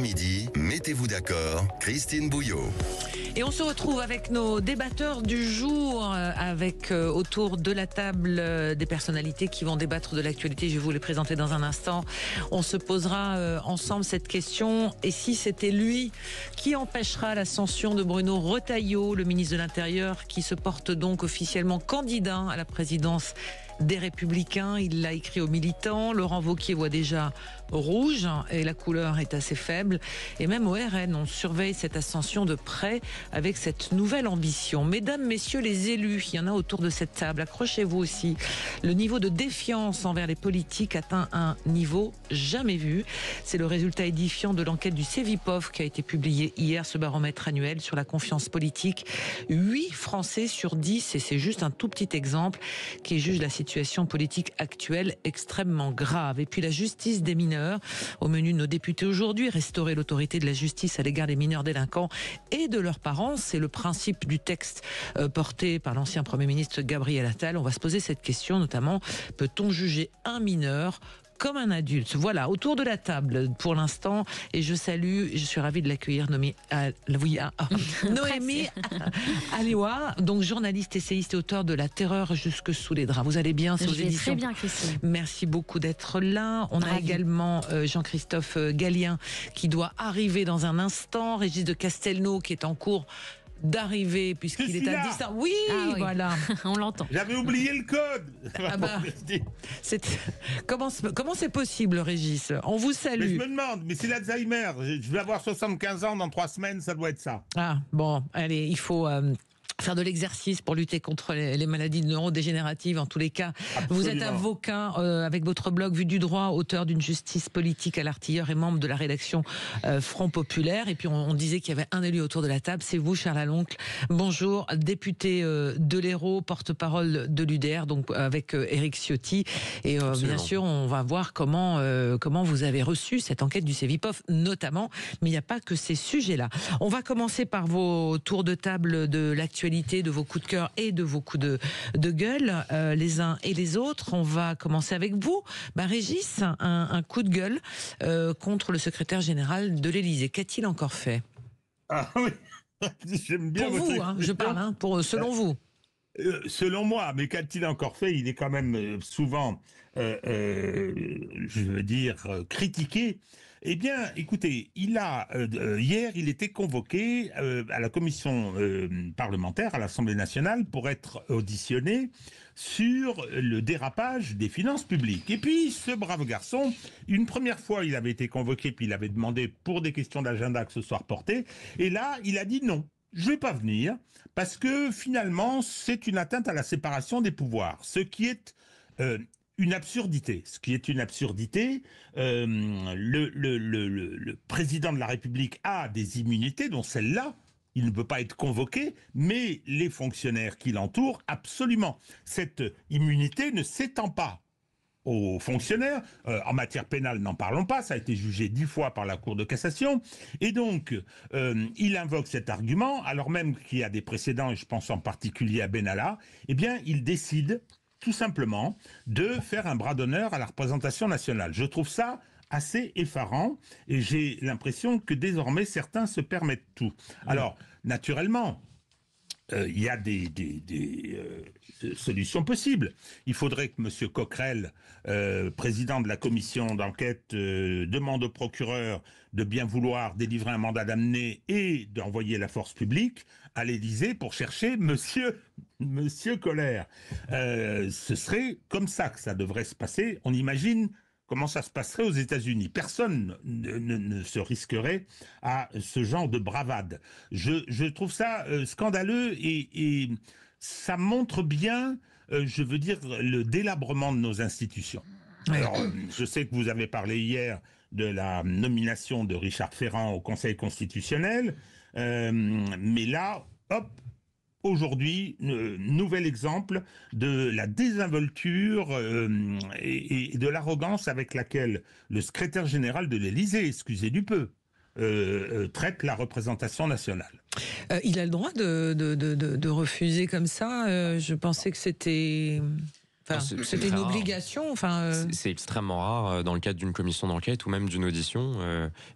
midi, mettez-vous d'accord, Christine Bouillot. Et on se retrouve avec nos débatteurs du jour, avec autour de la table des personnalités qui vont débattre de l'actualité. Je vais vous les présenter dans un instant. On se posera ensemble cette question. Et si c'était lui qui empêchera l'ascension de Bruno Retailleau, le ministre de l'Intérieur, qui se porte donc officiellement candidat à la présidence des Républicains? Il l'a écrit aux militants. Laurent Wauquiez voit déjà rouge et la couleur est assez faible. Et même au RN, on surveille cette ascension de près avec cette nouvelle ambition. Mesdames, messieurs les élus, il y en a autour de cette table. Accrochez-vous aussi. Le niveau de défiance envers les politiques atteint un niveau jamais vu. C'est le résultat édifiant de l'enquête du Cevipof qui a été publiée hier, ce baromètre annuel sur la confiance politique. 8 Français sur 10, et c'est juste un tout petit exemple, qui jugent la situation politique actuelle extrêmement grave. Et puis la justice des mineurs, au menu de nos députés aujourd'hui, restaurer l'autorité de la justice à l'égard des mineurs délinquants et de leurs parents. C'est le principe du texte porté par l'ancien Premier ministre Gabriel Attal. On va se poser cette question notamment, peut-on juger un mineur comme un adulte? Voilà, autour de la table pour l'instant, et je suis ravie de l'accueillir, Noémie Aliwa, donc journaliste, essayiste et auteur de La Terreur jusque sous les draps. Vous allez bien? Je vais très bien, Christine. Merci beaucoup d'être là. On a également Jean-Christophe Gallien qui doit arriver dans un instant, Régis de Castelnau qui est en cours d'arriver puisqu'il est à distance. Oui, voilà. On l'entend. J'avais oublié le code. Comment c'est possible, Régis? On vous salue. Mais je me demande, mais c'est l'Alzheimer. Je vais avoir 75 ans dans 3 semaines, ça doit être ça. Ah, bon, allez, il faut faire de l'exercice pour lutter contre les maladies neurodégénératives. En tous les cas, absolument. Vous êtes avocat avec votre blog Vue du droit, auteur d'une justice politique à l'artilleur et membre de la rédaction Front Populaire. Et puis on disait qu'il y avait un élu autour de la table, c'est vous, Charles Laloncle. Bonjour, député de l'Hérault, porte-parole de l'UDR, donc avec Éric Ciotti. Et bien sûr, on va voir comment vous avez reçu cette enquête du Cevipof, notamment. Mais il n'y a pas que ces sujets-là. On va commencer par vos tours de table de l'actualité, de vos coups de cœur et de vos coups de gueule, les uns et les autres. On va commencer avec vous, Régis, un coup de gueule contre le secrétaire général de l'Élysée. Qu'a-t-il encore fait? Ah oui, j'aime bien. Pour vous, je parle, selon vous. Selon moi, mais qu'a-t-il encore fait? Il est quand même souvent, je veux dire, critiqué. Eh bien, écoutez, hier, il était convoqué à la commission parlementaire à l'Assemblée nationale pour être auditionné sur le dérapage des finances publiques. Et puis, ce brave garçon, une première fois, il avait été convoqué, puis il avait demandé pour des questions d'agenda que ce soit reporté. Et là, il a dit non. Je vais pas venir parce que finalement c'est une atteinte à la séparation des pouvoirs, ce qui est une absurdité. Le président de la République a des immunités, dont celle-là. Il ne peut pas être convoqué, mais les fonctionnaires qui l'entourent, absolument. Cette immunité ne s'étend pas aux fonctionnaires. En matière pénale, n'en parlons pas, ça a été jugé 10 fois par la Cour de cassation. Et donc, il invoque cet argument, alors même qu'il y a des précédents, et je pense en particulier à Benalla, eh bien, il décide tout simplement de faire un bras d'honneur à la représentation nationale. Je trouve ça assez effarant, et j'ai l'impression que désormais, certains se permettent tout. Alors, naturellement, il y a des solutions possibles. Il faudrait que M. Coquerel, président de la commission d'enquête, demande au procureur de bien vouloir délivrer un mandat d'amener et d'envoyer la force publique à l'Élysée pour chercher Monsieur Colère. Ce serait comme ça que ça devrait se passer. On imagine comment ça se passerait aux États-Unis. Personne ne se risquerait à ce genre de bravade. Je trouve ça scandaleux et ça montre bien, je veux dire, le délabrement de nos institutions. Alors, je sais que vous avez parlé hier de la nomination de Richard Ferrand au Conseil constitutionnel, mais là, hop, aujourd'hui, nouvel exemple de la désinvolture et de l'arrogance avec laquelle le secrétaire général de l'Élysée, excusez du peu, traite la représentation nationale. Il a le droit de refuser comme ça. Je pensais que c'était... Enfin, c'était une obligation. C'est extrêmement rare dans le cadre d'une commission d'enquête ou même d'une audition.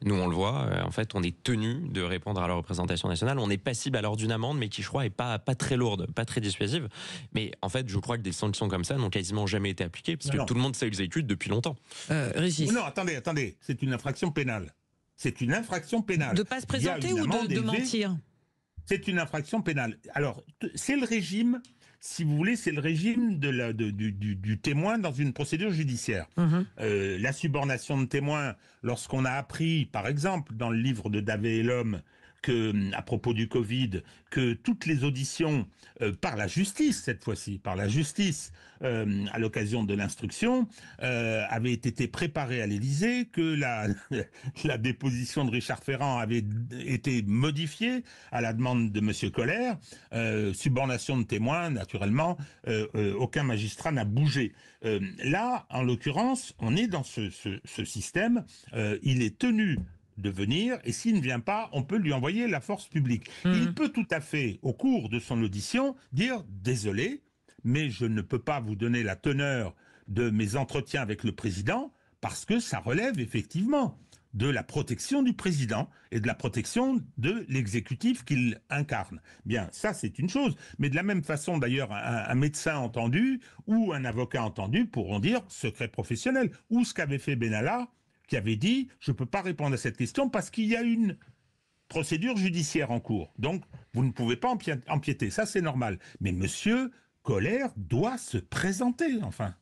Nous, on le voit. En fait, on est tenu de répondre à la représentation nationale. On est passible alors d'une amende, mais qui, je crois, est pas très lourde, pas très dissuasive. Mais en fait, je crois que des sanctions comme ça n'ont quasiment jamais été appliquées, parce que tout le monde s'est exécute depuis longtemps. Régis. Non, attendez. C'est une infraction pénale. C'est une infraction pénale. De ne pas se présenter ou de mentir? C'est une infraction pénale. Alors, c'est le régime, si vous voulez, c'est le régime du témoin dans une procédure judiciaire. La subornation de témoin, lorsqu'on a appris, par exemple, dans le livre de Davé et l'homme, à propos du Covid, que toutes les auditions par la justice, cette fois-ci, par la justice, à l'occasion de l'instruction, avaient été préparées à l'Élysée, que la déposition de Richard Ferrand avait été modifiée à la demande de M. Colère. Subornation de témoins, naturellement, aucun magistrat n'a bougé. Là, en l'occurrence, on est dans ce système. Il est tenu de venir, et s'il ne vient pas, on peut lui envoyer la force publique. Il peut tout à fait, au cours de son audition, dire « Désolé, mais je ne peux pas vous donner la teneur de mes entretiens avec le président, parce que ça relève effectivement de la protection du président et de la protection de l'exécutif qu'il incarne. » Bien, ça c'est une chose. Mais de la même façon, d'ailleurs, un médecin entendu ou un avocat entendu pourront dire « secret professionnel » ou ce qu'avait fait Benalla, qui avait dit « je ne peux pas répondre à cette question parce qu'il y a une procédure judiciaire en cours. Donc, vous ne pouvez pas empiéter. Ça, c'est normal. Mais monsieur Colère doit se présenter, enfin.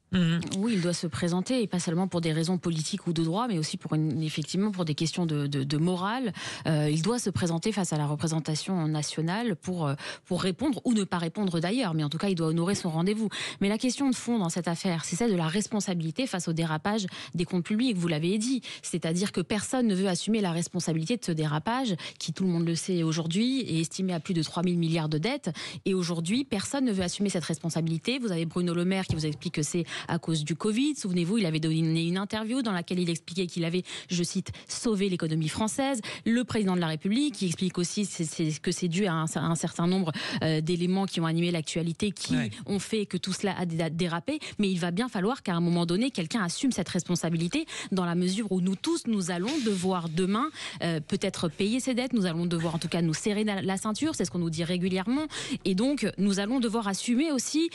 Oui, il doit se présenter, et pas seulement pour des raisons politiques ou de droit, mais aussi effectivement pour des questions de morale. Il doit se présenter face à la représentation nationale pour répondre, ou ne pas répondre d'ailleurs, mais en tout cas, il doit honorer son rendez-vous. Mais la question de fond dans cette affaire, c'est celle de la responsabilité face au dérapage des comptes publics, vous l'avez dit. C'est-à-dire que personne ne veut assumer la responsabilité de ce dérapage, qui, tout le monde le sait aujourd'hui, est estimé à plus de 3 000 milliards de dettes. Et aujourd'hui, personne ne veut assumer cette responsabilité. Vous avez Bruno Le Maire qui vous explique que c'est à cause du Covid. Souvenez-vous, il avait donné une interview dans laquelle il expliquait qu'il avait, je cite, sauvé l'économie française. Le président de la République qui explique aussi que c'est dû à un certain nombre d'éléments qui ont animé l'actualité, qui ont fait que tout cela a dérapé. Mais il va bien falloir qu'à un moment donné, quelqu'un assume cette responsabilité, dans la mesure où nous tous, nous allons devoir demain peut-être payer ces dettes. Nous allons devoir en tout cas nous serrer la ceinture, c'est ce qu'on nous dit régulièrement. Et donc, nous allons devoir assumer aussi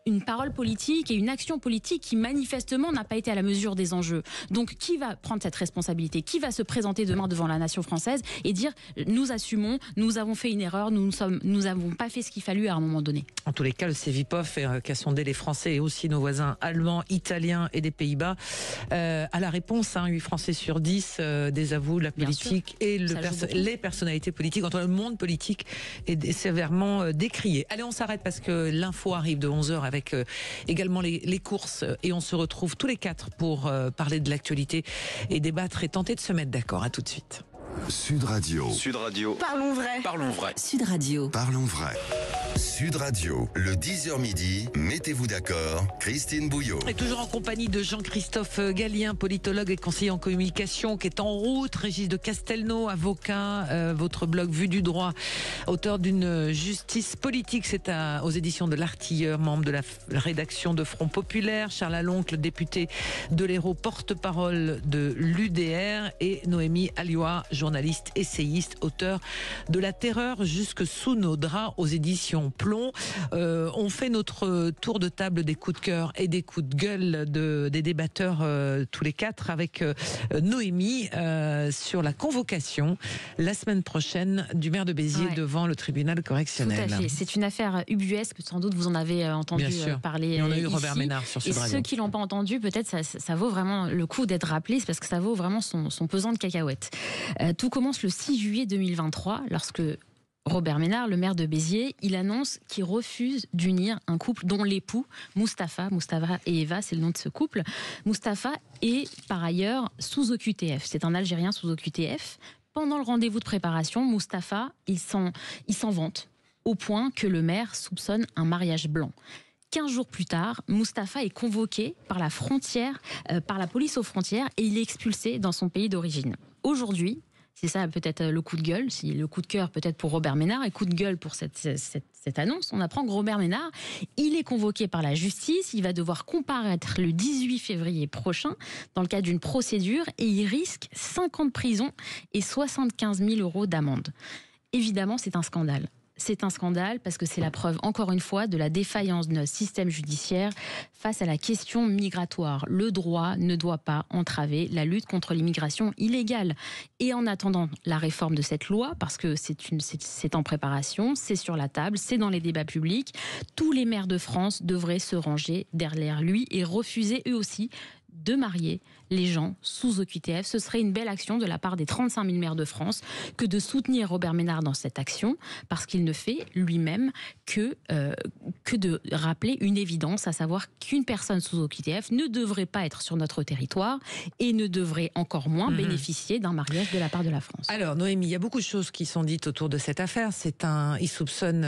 une parole politique et une action politique qui manifestement n'a pas été à la mesure des enjeux. Donc qui va prendre cette responsabilité? Qui va se présenter demain devant la nation française et dire nous assumons, nous avons fait une erreur, nous n'avons pas fait ce qu'il fallut à un moment donné? En tous les cas, le Cevipof qui a sondé les Français et aussi nos voisins allemands, italiens et des Pays-Bas à la réponse, 8 Français sur 10 désavouent la politique et les personnalités politiques, entre le monde politique est sévèrement décrié. Allez, on s'arrête parce que l'info arrive de 11h avec également les courses, et on se retrouve tous les 4 pour parler de l'actualité et débattre et tenter de se mettre d'accord. À tout de suite. Sud Radio. Sud Radio. Parlons vrai. Parlons vrai. Sud Radio. Parlons vrai. Sud Radio, le 10h midi, mettez-vous d'accord, Christine Bouillot. Et toujours en compagnie de Jean-Christophe Gallien, politologue et conseiller en communication, qui est en route. Régis de Castelnau, avocat, votre blog Vue du droit, auteur d'une justice politique, c'est aux éditions de l'Artilleur, membre de la rédaction de Front Populaire. Charles Aloncle, député de l'Hérault, porte-parole de l'UDR, et Noémie Alioua, journaliste, essayiste, auteur de La Terreur jusque sous nos draps aux éditions Plomb. On fait notre tour de table des coups de cœur et des coups de gueule des débatteurs tous les 4 avec Noémie sur la convocation la semaine prochaine du maire de Béziers devant le tribunal correctionnel. Tout à fait. C'est une affaire ubuesque, sans doute vous en avez entendu parler. Et on a eu Robert Ménard sur Sud Radio. Et ceux qui l'ont pas entendu, peut-être ça vaut vraiment le coup d'être rappelé, c'est parce que ça vaut vraiment son pesant de cacahuètes. Tout commence le 6 juillet 2023 lorsque Robert Ménard, le maire de Béziers, il annonce qu'il refuse d'unir un couple dont l'époux, Moustapha et Eva, c'est le nom de ce couple. Moustapha est par ailleurs sous OQTF, c'est un Algérien sous OQTF. Pendant le rendez-vous de préparation, Moustapha, il s'en vante, au point que le maire soupçonne un mariage blanc. 15 jours plus tard, Moustapha est convoqué par la police aux frontières, et il est expulsé dans son pays d'origine. Aujourd'hui, C'est ça peut-être le coup de gueule, si le coup de cœur peut-être pour Robert Ménard et coup de gueule pour cette annonce. On apprend que Robert Ménard, il est convoqué par la justice, il va devoir comparaître le 18 février prochain dans le cadre d'une procédure et il risque 5 ans de prison et 75 000 € d'amende. Évidemment, c'est un scandale. C'est un scandale parce que c'est la preuve, encore une fois, de la défaillance de notre système judiciaire face à la question migratoire. Le droit ne doit pas entraver la lutte contre l'immigration illégale. Et en attendant la réforme de cette loi, parce que c'est en préparation, c'est sur la table, c'est dans les débats publics, tous les maires de France devraient se ranger derrière lui et refuser eux aussi de marier les gens sous OQTF. Ce serait une belle action de la part des 35 000 maires de France que de soutenir Robert Ménard dans cette action, parce qu'il ne fait lui-même que de rappeler une évidence, à savoir qu'une personne sous OQTF ne devrait pas être sur notre territoire et ne devrait encore moins bénéficier d'un mariage de la part de la France. Alors Noémie, il y a beaucoup de choses qui sont dites autour de cette affaire. Il soupçonne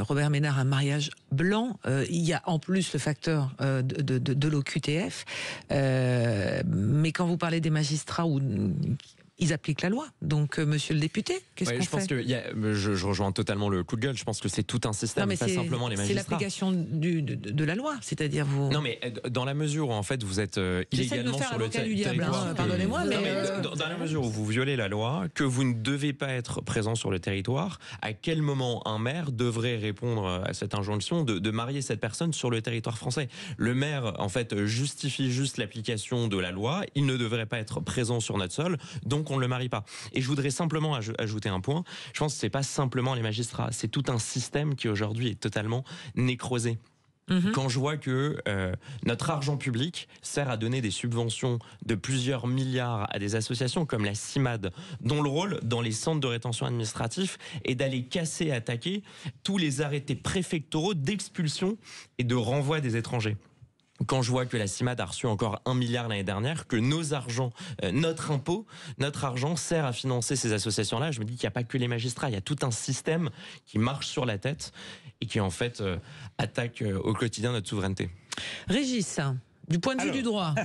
Robert Ménard un mariage blanc. Il y a en plus le facteur de l'OQTF. Mais quand vous parlez des magistrats, ils appliquent la loi. Donc, monsieur le député, qu'est-ce qu'on fait ? Je pense que je rejoins totalement le coup de gueule. Je pense que c'est tout un système, pas simplement les magistrats. C'est l'application de la loi, c'est-à-dire vous... Non, mais dans la mesure où, en fait, vous êtes illégalement sur le territoire... Pardonnez-moi, mais... Dans la mesure où vous violez la loi, que vous ne devez pas être présent sur le territoire, à quel moment un maire devrait répondre à cette injonction de marier cette personne sur le territoire français ? Le maire, en fait, justifie juste l'application de la loi. Il ne devrait pas être présent sur notre sol, donc on ne le marie pas. Et je voudrais simplement ajouter un point. Je pense que c'est pas simplement les magistrats, c'est tout un système qui aujourd'hui est totalement nécrosé. Quand je vois que notre argent public sert à donner des subventions de plusieurs milliards à des associations comme la CIMAD, dont le rôle dans les centres de rétention administratifs est d'aller casser et attaquer tous les arrêtés préfectoraux d'expulsion et de renvoi des étrangers. Quand je vois que la CIMAD a reçu encore 1 milliard l'année dernière, que notre argent sert à financer ces associations-là, je me dis qu'il n'y a pas que les magistrats, il y a tout un système qui marche sur la tête et qui en fait attaque au quotidien notre souveraineté. Régis, du point de vue du droit.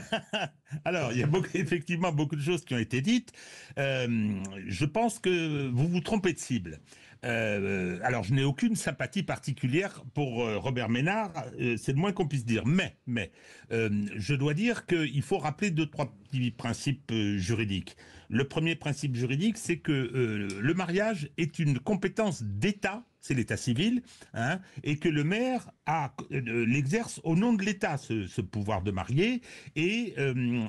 Alors, il y a effectivement beaucoup de choses qui ont été dites. Je pense que vous vous trompez de cible. Alors, je n'ai aucune sympathie particulière pour Robert Ménard, c'est le moins qu'on puisse dire. Mais je dois dire qu'il faut rappeler 2-3 petits principes juridiques. Le premier principe juridique, c'est que le mariage est une compétence d'État, c'est l'État civil, hein, et que le maire l'exerce au nom de l'État, ce pouvoir de marier, et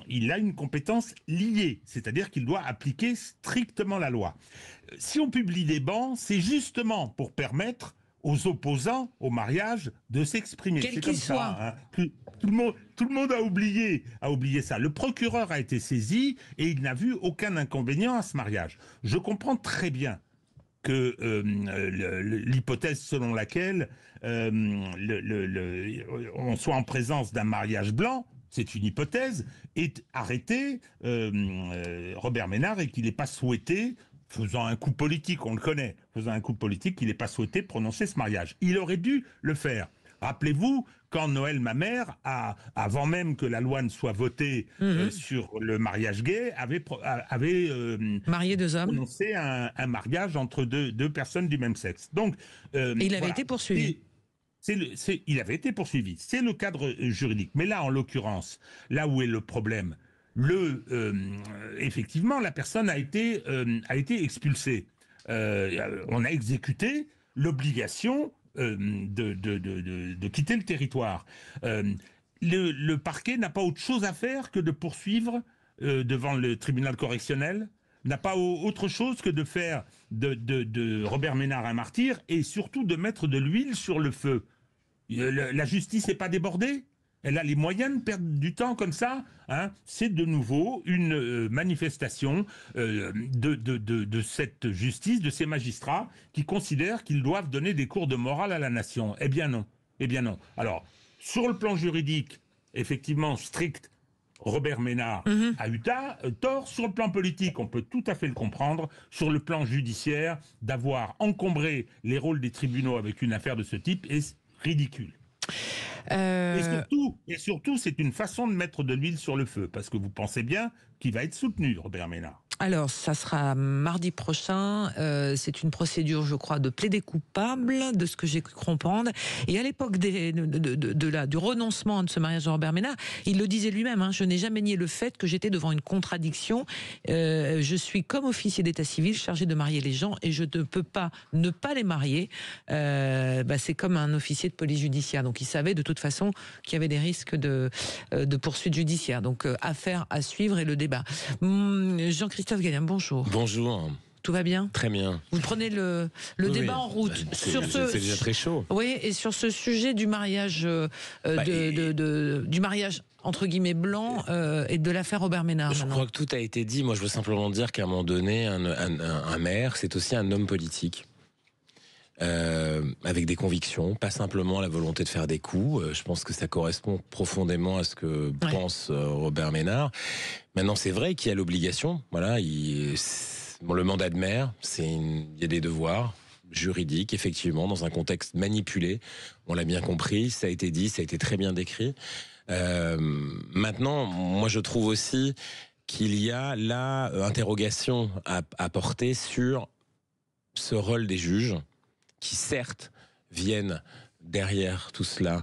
il a une compétence liée, c'est-à-dire qu'il doit appliquer strictement la loi. Si on publie des bans, c'est justement pour permettre aux opposants au mariage de s'exprimer. Quel c'est qu'il comme soit. Ça, hein. Tout le monde a oublié ça. Le procureur a été saisi et il n'a vu aucun inconvénient à ce mariage. Je comprends très bien que l'hypothèse selon laquelle on soit en présence d'un mariage blanc, c'est une hypothèse, est arrêté Robert Ménard et qu'il n'ait pas souhaité, faisant un coup politique, on le connaît, qu'il n'ait pas souhaité prononcer ce mariage. Il aurait dû le faire. Rappelez-vous, quand Noël Mamère, avant même que la loi ne soit votée sur le mariage gay, avait marié 2 hommes, prononcé un mariage entre deux personnes du même sexe. Donc, et il avait été poursuivi. Il avait été poursuivi. C'est le cadre juridique. Mais là, en l'occurrence, là où est le problème, effectivement, la personne a été expulsée. On a exécuté l'obligation de quitter le territoire. Le parquet n'a pas autre chose à faire que de poursuivre devant le tribunal correctionnel, n'a pas autre chose que de faire de Robert Ménard un martyr et surtout de mettre de l'huile sur le feu. La justice n'est pas débordée. Elle a les moyens de perdre du temps comme ça, hein. C'est de nouveau une manifestation de cette justice, de ces magistrats qui considèrent qu'ils doivent donner des cours de morale à la nation. Eh bien non. Alors, sur le plan juridique, effectivement strict, Robert Ménard a eu tort. Sur le plan politique, on peut tout à fait le comprendre. Sur le plan judiciaire, d'avoir encombré les rôles des tribunaux avec une affaire de ce type est ridicule. Et surtout, c'est une façon de mettre de l'huile sur le feu, parce que vous pensez bien qu'il va être soutenu, Robert Ménard. Alors, ça sera mardi prochain. C'est une procédure, je crois, de plaider coupable, de ce que j'ai cru comprendre. Et à l'époque du renoncement de ce mariage de Robert Ménard, il le disait lui-même, je n'ai jamais nié le fait que j'étais devant une contradiction. Je suis comme officier d'état civil chargé de marier les gens et je ne peux pas ne pas les marier. C'est comme un officier de police judiciaire. Donc, il savait de toute façon qu'il y avait des risques de poursuite judiciaire. Donc, affaire à suivre et le débat. Jean-Christophe Gallien, bonjour. Bonjour. Tout va bien ? Très bien. Vous prenez le débat en route. C'est déjà très chaud. Oui, et sur ce sujet du mariage, du mariage entre guillemets blanc et de l'affaire Robert Ménard. Je crois que tout a été dit. Moi, je veux simplement dire qu'à un moment donné, un maire, c'est aussi un homme politique. Avec des convictions, pas simplement la volonté de faire des coups. Je pense que ça correspond profondément à ce que pense Robert Ménard. Maintenant, c'est vrai qu'il y a l'obligation. Voilà, le mandat de maire, il y a des devoirs juridiques, effectivement, dans un contexte manipulé. On l'a bien compris, ça a été dit, ça a été très bien décrit. Maintenant, moi, je trouve aussi qu'il y a là interrogation à porter sur ce rôle des juges, qui certes viennent derrière tout cela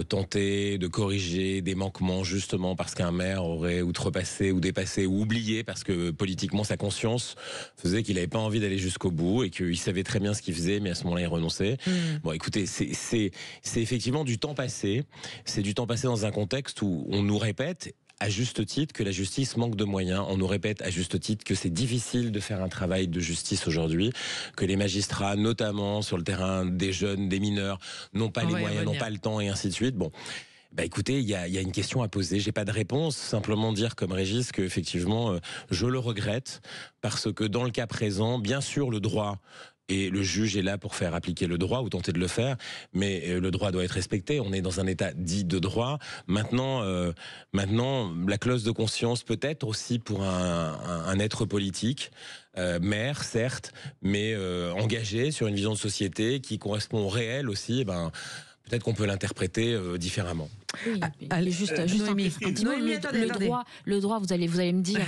tenter de corriger des manquements justement parce qu'un maire aurait outrepassé ou dépassé ou oublié parce que politiquement sa conscience faisait qu'il n'avait pas envie d'aller jusqu'au bout et qu'il savait très bien ce qu'il faisait mais à ce moment-là il renonçait. Bon écoutez, c'est effectivement du temps passé, c'est du temps passé dans un contexte où on nous répète à juste titre que la justice manque de moyens. On nous répète à juste titre que c'est difficile de faire un travail de justice aujourd'hui, que les magistrats, notamment sur le terrain des jeunes, des mineurs, n'ont pas les moyens, n'ont pas le temps et ainsi de suite. Bon. Écoutez, il y a une question à poser. J'ai pas de réponse. Simplement dire comme Régis que effectivement, je le regrette parce que dans le cas présent, bien sûr, le droit et le juge est là pour faire appliquer le droit ou tenter de le faire, mais le droit doit être respecté. On est dans un état dit de droit. Maintenant, la clause de conscience peut-être aussi pour un être politique, maire certes, mais engagé sur une vision de société qui correspond au réel aussi. Peut-être qu'on peut l'interpréter différemment. Oui, juste un petit mot. Le droit, vous allez me dire,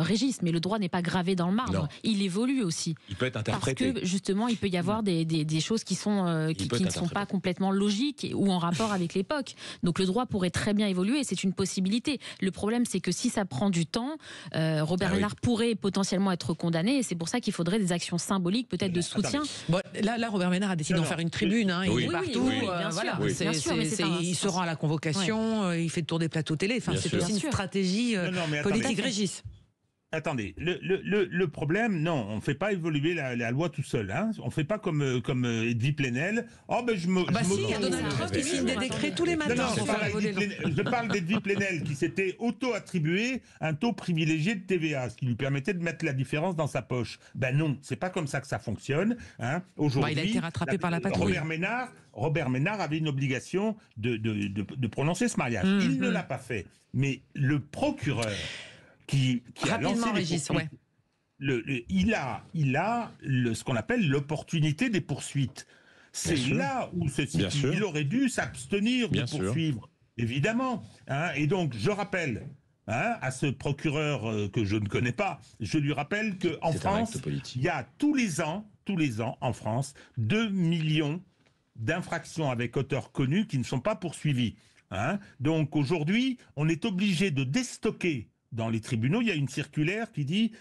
Régis, mais le droit n'est pas gravé dans le marbre. Non. Il évolue aussi. Il peut être interprété. Parce que justement, il peut y avoir des choses qui ne sont pas complètement logiques ou en rapport avec l'époque. Donc le droit pourrait très bien évoluer, c'est une possibilité. Le problème, c'est que si ça prend du temps, Robert Ménard pourrait potentiellement être condamné. Et c'est pour ça qu'il faudrait des actions symboliques, peut-être de soutien. Bon, là, Robert Ménard a décidé d'en faire une tribune. Il est partout. Il se rend à la convocation. Il fait le tour des plateaux télé. C'est aussi une stratégie politique. Régis. Attendez, le problème, non, on ne fait pas évoluer la loi tout seul. On ne fait pas comme Edwy Plenel. Il y a Donald Trump qui signe des décrets tous les matins. Je parle d'Edwy Plenel qui s'était auto-attribué un taux privilégié de TVA, ce qui lui permettait de mettre la différence dans sa poche. Non, c'est pas comme ça que ça fonctionne. Aujourd'hui, il a été rattrapé par la patrouille. Robert Ménard avait une obligation de prononcer ce mariage. Il ne l'a pas fait. Mais le procureur qui a lancé il a ce qu'on appelle l'opportunité des poursuites. C'est là où il aurait dû s'abstenir de poursuivre, évidemment. Et donc, je rappelle à ce procureur que je ne connais pas, je lui rappelle qu'en France, il y a tous les ans en France, 2 millions d'infractions avec auteur connu qui ne sont pas poursuivies. Donc aujourd'hui, on est obligé de déstocker dans les tribunaux. Il y a une circulaire qui dit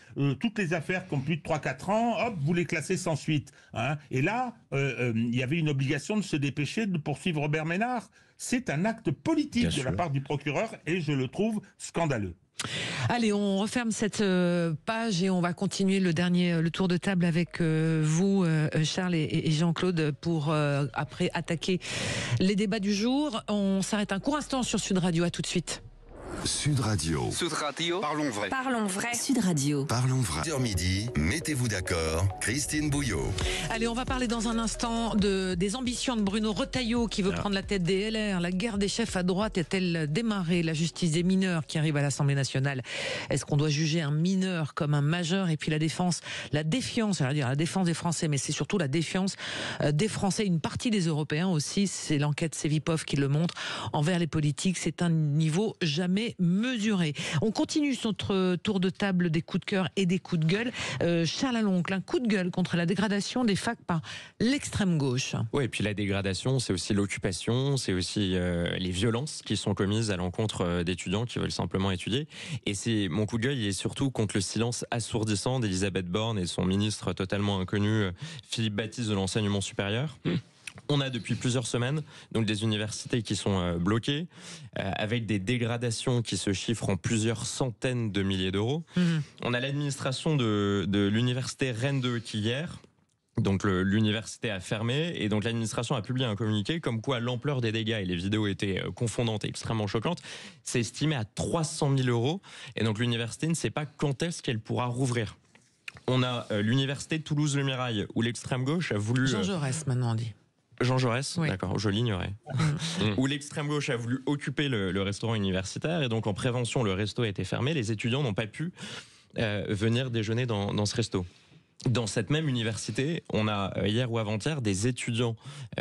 toutes les affaires qui ont plus de 3-4 ans, hop, vous les classez sans suite. Et là, il y avait une obligation de se dépêcher de poursuivre Robert Ménard. C'est un acte politique de la part du procureur et je le trouve scandaleux. Allez, on referme cette page et on va continuer le tour de table avec vous, Charles et Jean-Claude, pour après attaquer les débats du jour. On s'arrête un court instant sur Sud Radio. À tout de suite. Sud Radio. Sud Radio. Parlons vrai. Parlons vrai. Sud Radio. Parlons vrai. 10h midi, mettez-vous d'accord. Christine Bouillot. Allez, on va parler dans un instant des ambitions de Bruno Retailleau qui veut prendre la tête des LR. La guerre des chefs à droite est-elle démarrée? La justice des mineurs qui arrive à l'Assemblée nationale. Est-ce qu'on doit juger un mineur comme un majeur? Et puis la défiance, c'est-à-dire la défense des Français, mais c'est surtout la défiance des Français, une partie des Européens aussi. C'est l'enquête Cevipof qui le montre envers les politiques. C'est un niveau jamais mais mesurée. On continue notre tour de table des coups de cœur et des coups de gueule. Charles Aloncle, un coup de gueule contre la dégradation des facs par l'extrême gauche. Oui, et puis la dégradation, c'est aussi l'occupation, c'est aussi les violences qui sont commises à l'encontre d'étudiants qui veulent simplement étudier. Et c'est mon coup de gueule, il est surtout contre le silence assourdissant d'Elisabeth Borne et son ministre totalement inconnu, Philippe Baptiste de l'enseignement supérieur. On a depuis plusieurs semaines donc des universités qui sont bloquées, avec des dégradations qui se chiffrent en plusieurs centaines de milliers d'euros. On a l'administration de l'université Rennes 2 qui hier, donc l'université a fermé et donc l'administration a publié un communiqué comme quoi l'ampleur des dégâts, et les vidéos étaient confondantes et extrêmement choquantes, c'est estimé à 300 000 euros et donc l'université ne sait pas quand est-ce qu'elle pourra rouvrir. On a l'université de Toulouse-le-Mirail où l'extrême gauche a voulu... Jean Jaurès maintenant on dit. Jean Jaurès, oui. D'accord, je l'ignorais. Où l'extrême gauche a voulu occuper le restaurant universitaire et donc en prévention le resto a été fermé, les étudiants n'ont pas pu venir déjeuner dans ce resto. Dans cette même université, on a hier ou avant-hier des étudiants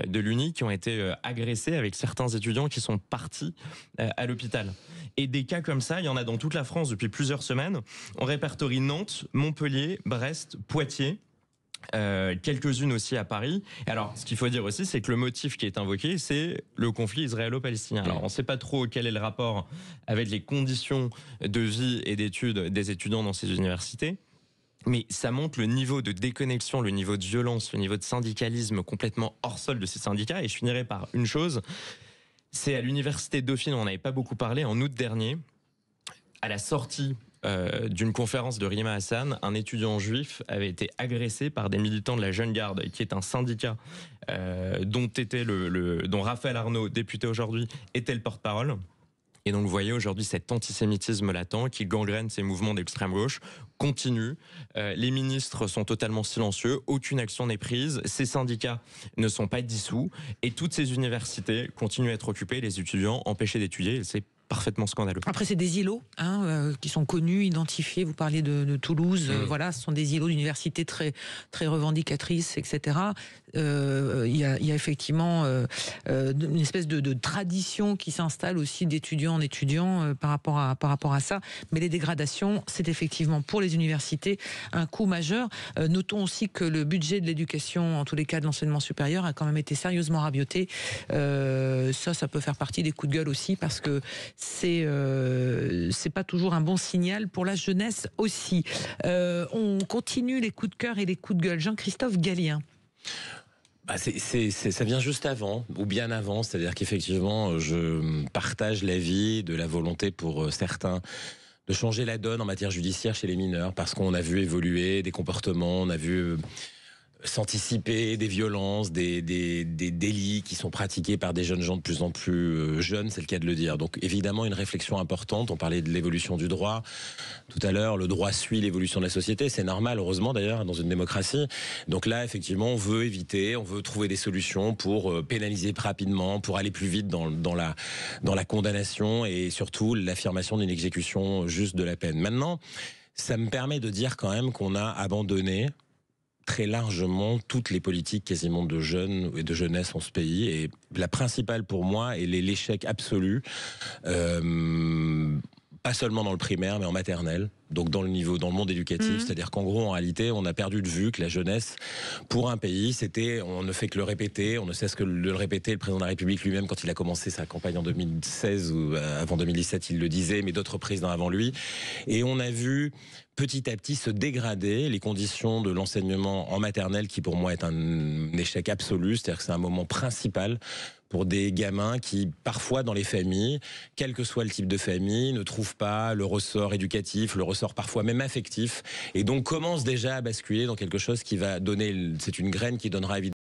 de l'Uni qui ont été agressés avec certains étudiants qui sont partis à l'hôpital. Et des cas comme ça, il y en a dans toute la France depuis plusieurs semaines. On répertorie Nantes, Montpellier, Brest, Poitiers. Quelques-unes aussi à Paris. Alors, ce qu'il faut dire aussi, c'est que le motif qui est invoqué, c'est le conflit israélo-palestinien. Alors, on ne sait pas trop quel est le rapport avec les conditions de vie et d'études des étudiants dans ces universités. Mais ça montre le niveau de déconnexion, le niveau de violence, le niveau de syndicalisme complètement hors sol de ces syndicats. Et je finirai par une chose, c'est à l'université Dauphine, on n'en avait pas beaucoup parlé, en août dernier, à la sortie d'une conférence de Rima Hassan, un étudiant juif avait été agressé par des militants de la Jeune Garde, qui est un syndicat dont Raphaël Arnaud, député aujourd'hui, était le porte-parole. Et donc vous voyez aujourd'hui cet antisémitisme latent qui gangrène ces mouvements d'extrême gauche continue. Les ministres sont totalement silencieux, aucune action n'est prise, ces syndicats ne sont pas dissous et toutes ces universités continuent à être occupées, les étudiants empêchés d'étudier. C'est parfaitement scandaleux. Après, c'est des îlots qui sont connus, identifiés. Vous parliez de Toulouse. Voilà, ce sont des îlots d'universités très, très revendicatrices, etc. Il y a effectivement une espèce de tradition qui s'installe aussi d'étudiant en étudiant par rapport à ça. Mais les dégradations, c'est effectivement pour les universités un coût majeur. Notons aussi que le budget de l'éducation, en tous les cas de l'enseignement supérieur, a quand même été sérieusement rabioté. Ça peut faire partie des coups de gueule aussi parce que c'est pas toujours un bon signal pour la jeunesse aussi. On continue les coups de cœur et les coups de gueule. Jean-Christophe Gallien. Ça vient juste avant, ou bien avant, c'est-à-dire qu'effectivement, je partage l'avis de la volonté pour certains de changer la donne en matière judiciaire chez les mineurs, parce qu'on a vu évoluer des comportements, on a vu s'anticiper des violences, des délits qui sont pratiqués par des jeunes gens de plus en plus jeunes, c'est le cas de le dire. Donc évidemment une réflexion importante, on parlait de l'évolution du droit tout à l'heure, le droit suit l'évolution de la société, c'est normal, heureusement d'ailleurs, dans une démocratie. Donc là effectivement on veut éviter, on veut trouver des solutions pour pénaliser rapidement, pour aller plus vite dans la condamnation et surtout l'affirmation d'une exécution juste de la peine. Maintenant, ça me permet de dire quand même qu'on a abandonné très largement toutes les politiques quasiment de jeunes et de jeunesse en ce pays. Et la principale pour moi est l'échec absolu, pas seulement dans le primaire, mais en maternelle. Donc dans le monde éducatif, c'est-à-dire qu'en gros, en réalité, on a perdu de vue que la jeunesse, pour un pays, on ne fait que le répéter, on ne cesse que de le répéter. Le président de la République lui-même, quand il a commencé sa campagne en 2016 ou avant 2017, il le disait, mais d'autres présidents avant lui. Et on a vu petit à petit se dégrader les conditions de l'enseignement en maternelle, qui pour moi est un échec absolu, c'est-à-dire que c'est un moment principal pour des gamins qui, parfois dans les familles, quel que soit le type de famille, ne trouvent pas le ressort éducatif, le ressort parfois même affectif, et donc commencent déjà à basculer dans quelque chose qui va donner, c'est une graine qui donnera évidemment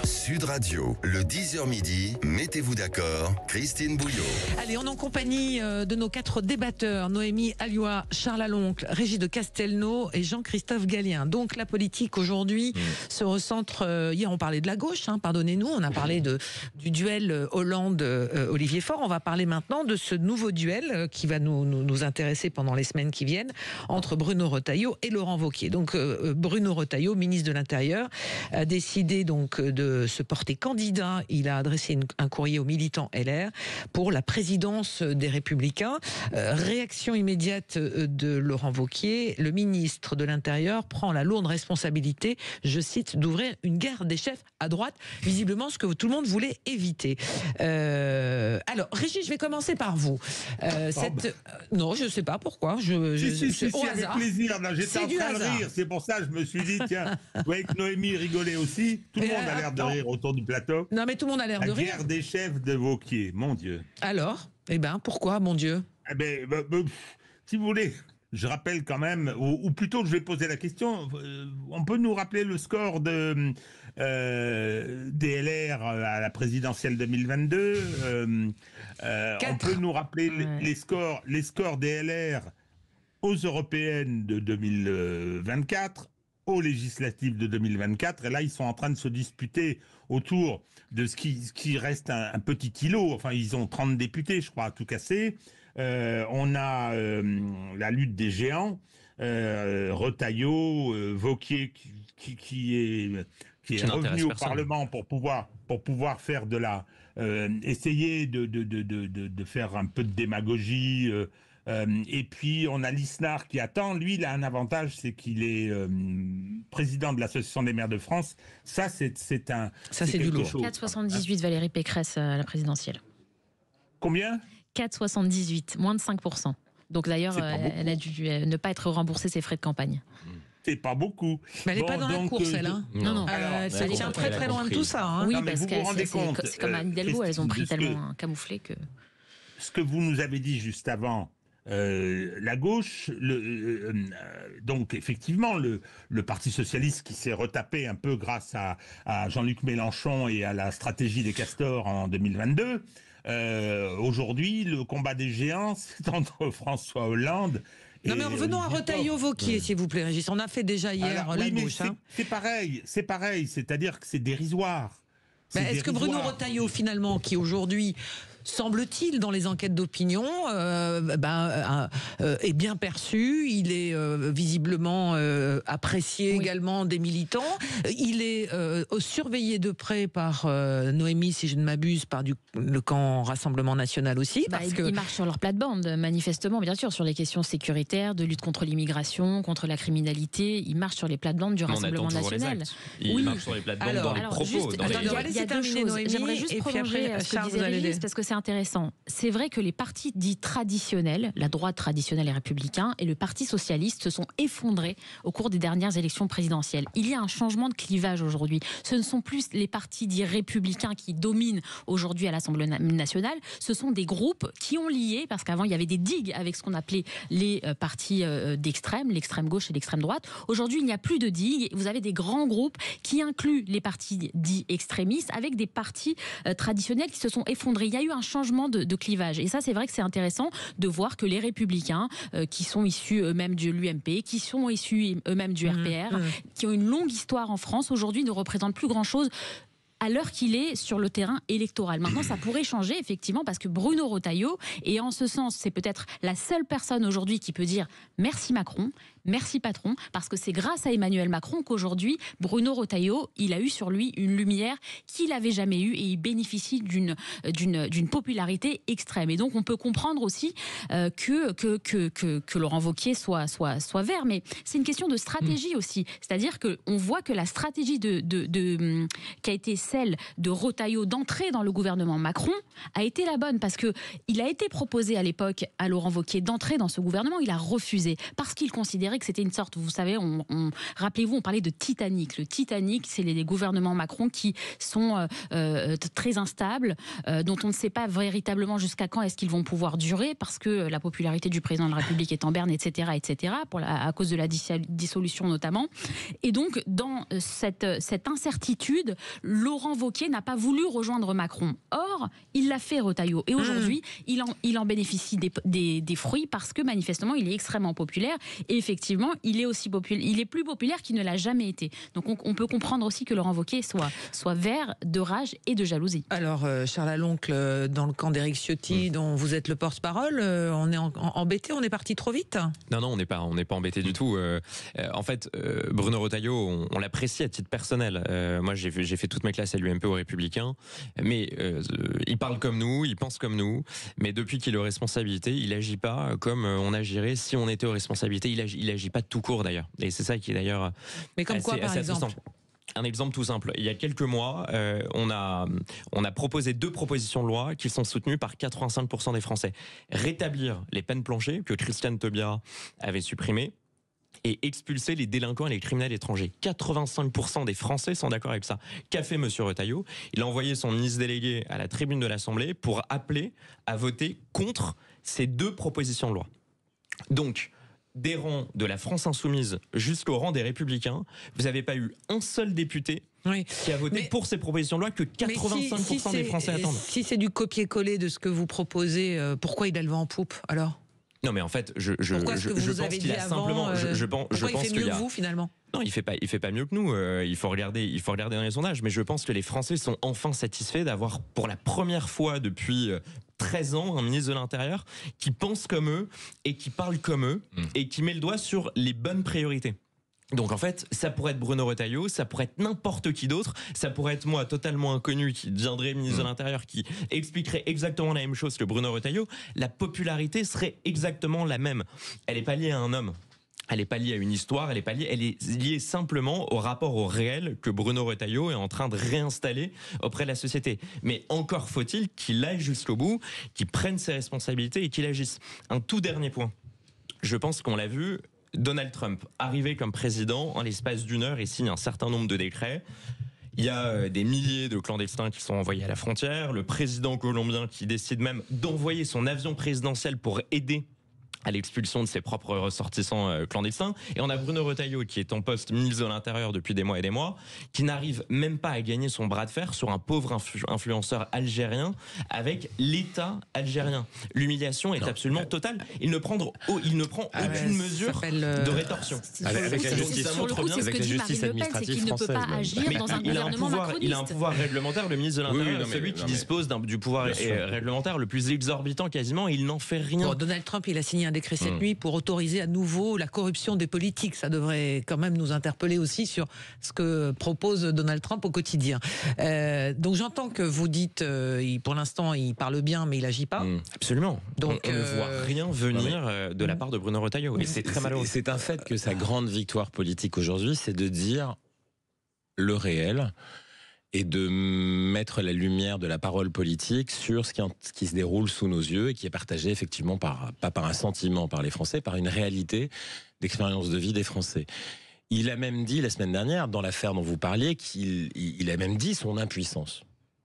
Sud Radio, le 10h midi, mettez-vous d'accord, Christine Bouillot. Allez, on est en compagnie de nos 4 débatteurs, Noémie Alioua, Charles Aloncle, Régis de Castelnau et Jean-Christophe Gallien. Donc la politique aujourd'hui se recentre, hier on parlait de la gauche, pardonnez-nous, on a parlé du duel Hollande-Olivier Faure, on va parler maintenant de ce nouveau duel qui va nous intéresser pendant les semaines qui viennent, entre Bruno Retailleau et Laurent Wauquiez. Donc Bruno Retailleau, ministre de l'Intérieur, a décidé donc de se porter candidat. Il a adressé un courrier aux militants LR pour la présidence des Républicains. Réaction immédiate de Laurent Wauquiez. Le ministre de l'Intérieur prend la lourde responsabilité, je cite, d'ouvrir une guerre des chefs à droite. Visiblement, ce que tout le monde voulait éviter. Alors, Régis, je vais commencer par vous. Non, je ne sais pas pourquoi. Si, avec plaisir. J'étais en train de rire. C'est pour ça que je me suis dit, tiens, vous voyez que Noémie rigolait aussi. Tout le monde a l'air de rire autour du plateau. Non, mais tout le monde a l'air de rire. La guerre des chefs de Wauquiez, mon Dieu. Alors, pourquoi, mon Dieu? Si vous voulez, je rappelle quand même, ou plutôt je vais poser la question, on peut nous rappeler le score des LR à la présidentielle 2022 on peut nous rappeler les scores des LR aux européennes de 2024, aux législatives de 2024, et là ils sont en train de se disputer autour de ce qui reste un petit îlot. Enfin, ils ont 30 députés, je crois, à tout casser. On a la lutte des géants, Retailleau, Wauquiez qui est revenu au Parlement pour pouvoir faire de la essayer de faire un peu de démagogie. Et puis on a Lisnard qui attend. Lui, il a un avantage, c'est qu'il est président de l'Association des maires de France. Ça, c'est du lourd. 4,78 Valérie Pécresse à la présidentielle. Combien ? 4,78, moins de 5%. Donc d'ailleurs, elle a dû ne pas être remboursée ses frais de campagne. C'est pas beaucoup. Mais elle n'est pas dans la course, elle. Non. Ça tient très très loin de tout ça. Oui, parce que c'est comme Anne Hidalgo, elles ont pris tellement camouflé que... Ce que vous nous avez dit juste avant, la gauche, donc effectivement le Parti socialiste qui s'est retapé un peu grâce à Jean-Luc Mélenchon et à la stratégie des castors en 2022. Aujourd'hui, le combat des géants, c'est entre François Hollande. Non, mais revenons à Retailleau-Wauquiez, s'il vous plaît, Régis. On a fait déjà hier la gauche. C'est pareil, c'est-à-dire que c'est dérisoire. Est-ce que Bruno Retailleau, finalement, qui aujourd'hui, semble-t-il, dans les enquêtes d'opinion, est bien perçu, il est visiblement apprécié également des militants, il est surveillé de près par Noémie, si je ne m'abuse, par le camp Rassemblement National aussi. Il marche sur leur plate-bande, manifestement, bien sûr, sur les questions sécuritaires, de lutte contre l'immigration, contre la criminalité, il marche sur les plates-bandes du Rassemblement National. Il marche sur les plates-bandes dans les propos. Il y a deux choses. J'aimerais juste prolonger ce que disait Régis, parce que c'est intéressant. C'est vrai que les partis dits traditionnels, la droite traditionnelle et républicain, et le Parti socialiste se sont effondrés au cours des dernières élections présidentielles. Il y a un changement de clivage aujourd'hui. Ce ne sont plus les partis dits républicains qui dominent aujourd'hui à l'Assemblée nationale. Ce sont des groupes qui ont lié, parce qu'avant il y avait des digues avec ce qu'on appelait les partis d'extrême, l'extrême gauche et l'extrême droite. Aujourd'hui il n'y a plus de digues. Vous avez des grands groupes qui incluent les partis dits extrémistes avec des partis traditionnels qui se sont effondrés. Il y a eu un changement de clivage. Et ça, c'est vrai que c'est intéressant de voir que les Républicains, qui sont issus eux-mêmes de l'UMP, qui sont issus eux-mêmes du RPR, qui ont une longue histoire en France, aujourd'hui ne représentent plus grand-chose à l'heure qu'il est sur le terrain électoral. Maintenant, ça pourrait changer, effectivement, parce que Bruno Retailleau, et en ce sens, c'est peut-être la seule personne aujourd'hui qui peut dire merci Macron, merci patron, parce que c'est grâce à Emmanuel Macron qu'aujourd'hui, Bruno Retailleau, il a eu sur lui une lumière qu'il n'avait jamais eue et il bénéficie d'une popularité extrême. Et donc, on peut comprendre aussi que Laurent Wauquiez soit vert, mais c'est une question de stratégie aussi. C'est-à-dire qu'on voit que la stratégie qui a été celle de Retailleau d'entrer dans le gouvernement Macron a été la bonne, parce qu'il a été proposé à l'époque à Laurent Wauquiez d'entrer dans ce gouvernement, il a refusé, parce qu'il considérait que c'était une sorte, vous savez, rappelez-vous, on parlait de Titanic. Le Titanic, c'est les gouvernements Macron qui sont très instables, dont on ne sait pas véritablement jusqu'à quand est-ce qu'ils vont pouvoir durer, parce que la popularité du président de la République est en berne, etc., à cause de la dissolution notamment. Et donc, dans cette incertitude, Laurent Laurent Wauquiez n'a pas voulu rejoindre Macron. Or, il l'a fait, Retailleau. Et aujourd'hui, il en bénéficie des fruits parce que manifestement, il est extrêmement populaire. Et effectivement, il est plus populaire qu'il ne l'a jamais été. Donc on peut comprendre aussi que Laurent Wauquiez soit vert de rage et de jalousie. Alors, Charles Aloncle, dans le camp d'Éric Ciotti, dont vous êtes le porte-parole, on est embêté, on est parti trop vite? Non, on n'est pas embêté du tout. En fait, Bruno Retailleau, on l'apprécie à titre personnel. Moi, j'ai fait toutes mes classes à l'UMP aux Républicains, mais il parle comme nous, il pense comme nous, mais depuis qu'il est aux responsabilités, il agit pas comme on agirait si on était aux responsabilités. Il agit pas tout court d'ailleurs, et c'est ça qui est d'ailleurs. Mais comme quoi, par exemple? Un exemple tout simple. Il y a quelques mois, on a proposé 2 propositions de loi qui sont soutenues par 85% des Français. Rétablir les peines planchées que Christiane Taubira avait supprimées et expulser les délinquants et les criminels étrangers. 85% des Français sont d'accord avec ça. Qu'a fait M. Retailleau? Il a envoyé son ministre délégué à la tribune de l'Assemblée pour appeler à voter contre ces 2 propositions de loi. Donc, des rangs de la France insoumise jusqu'au rang des Républicains, vous n'avez pas eu un seul député qui a voté pour ces propositions de loi que 85% des Français attendent. Si c'est du copier-coller de ce que vous proposez, pourquoi il a le vent en poupe alors? Non, mais en fait, je pense qu'il a simplement. Pourquoi il fait mieux que vous finalement? Non, il fait pas mieux que nous. Il faut regarder dans les sondages. Mais je pense que les Français sont enfin satisfaits d'avoir, pour la première fois depuis 13 ans, un ministre de l'Intérieur qui pense comme eux et qui parle comme eux et qui met le doigt sur les bonnes priorités. Donc en fait, ça pourrait être Bruno Retailleau, ça pourrait être n'importe qui d'autre, ça pourrait être moi totalement inconnu qui deviendrait ministre de l'Intérieur, qui expliquerait exactement la même chose que Bruno Retailleau. La popularité serait exactement la même. Elle n'est pas liée à un homme. Elle n'est pas liée à une histoire, elle est liée simplement au rapport au réel que Bruno Retailleau est en train de réinstaller auprès de la société. Mais encore faut-il qu'il aille jusqu'au bout, qu'il prenne ses responsabilités et qu'il agisse. Un tout dernier point. Je pense qu'on l'a vu, Donald Trump arrivé comme président en l'espace d'1 heure et signe un certain nombre de décrets. Il y a des milliers de clandestins qui sont envoyés à la frontière. Le président colombien qui décide même d'envoyer son avion présidentiel pour aider à l'expulsion de ses propres ressortissants clandestins. Et on a Bruno Retailleau qui est en poste ministre de l'Intérieur depuis des mois et des mois, qui n'arrive même pas à gagner son bras de fer sur un pauvre influenceur algérien avec l'État algérien. L'humiliation est absolument totale. Il ne prend aucune mesure de rétorsion. Avec la justice administrative française. Il a un pouvoir réglementaire, le ministre de l'Intérieur, celui qui dispose du pouvoir réglementaire le plus exorbitant quasiment, et il n'en fait rien. Bon, Donald Trump, il a signé un décret cette nuit pour autoriser à nouveau la corruption des politiques. Ça devrait quand même nous interpeller aussi sur ce que propose Donald Trump au quotidien. Donc j'entends que vous dites, pour l'instant, il parle bien, mais il agit pas. Absolument. Donc on ne voit rien venir de la part de Bruno Retailleau. Et c'est très malheureux. C'est un fait que sa grande victoire politique aujourd'hui, c'est de dire le réel et de mettre la lumière de la parole politique sur ce qui se déroule sous nos yeux et qui est partagé effectivement pas par un sentiment par les Français, par une réalité d'expérience de vie des Français. Il a même dit la semaine dernière, dans l'affaire dont vous parliez, qu'il a même dit son impuissance.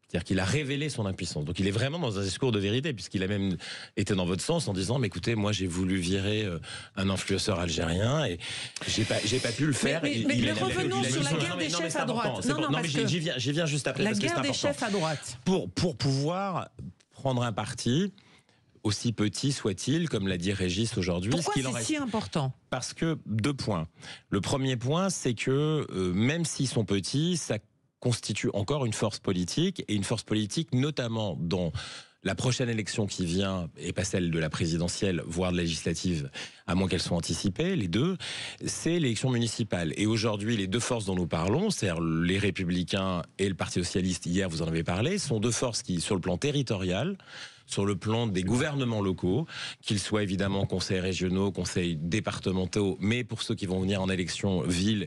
C'est-à-dire qu'il a révélé son impuissance. Donc il est vraiment dans un discours de vérité, puisqu'il a même été dans votre sens en disant, mais écoutez, moi j'ai voulu virer un influenceur algérien et j'ai pas pu le faire. Mais revenons sur la guerre des chefs à droite. Non, mais j'y viens juste après. La guerre des chefs à droite. Pour pouvoir prendre un parti, aussi petit soit-il, comme l'a dit Régis aujourd'hui. Pourquoi c'est si important? Parce que 2 points. Le premier point, c'est que même s'ils sont petits, ça constitue encore une force politique, et une force politique notamment dans la prochaine élection qui vient, et pas celle de la présidentielle, voire de la législative, à moins qu'elles soient anticipées, les deux, c'est l'élection municipale. Et aujourd'hui, les 2 forces dont nous parlons, c'est-à-dire les Républicains et le Parti Socialiste, hier vous en avez parlé, sont 2 forces qui, sur le plan territorial, sur le plan des gouvernements locaux, qu'ils soient évidemment conseils régionaux, conseils départementaux, mais pour ceux qui vont venir en élection ville,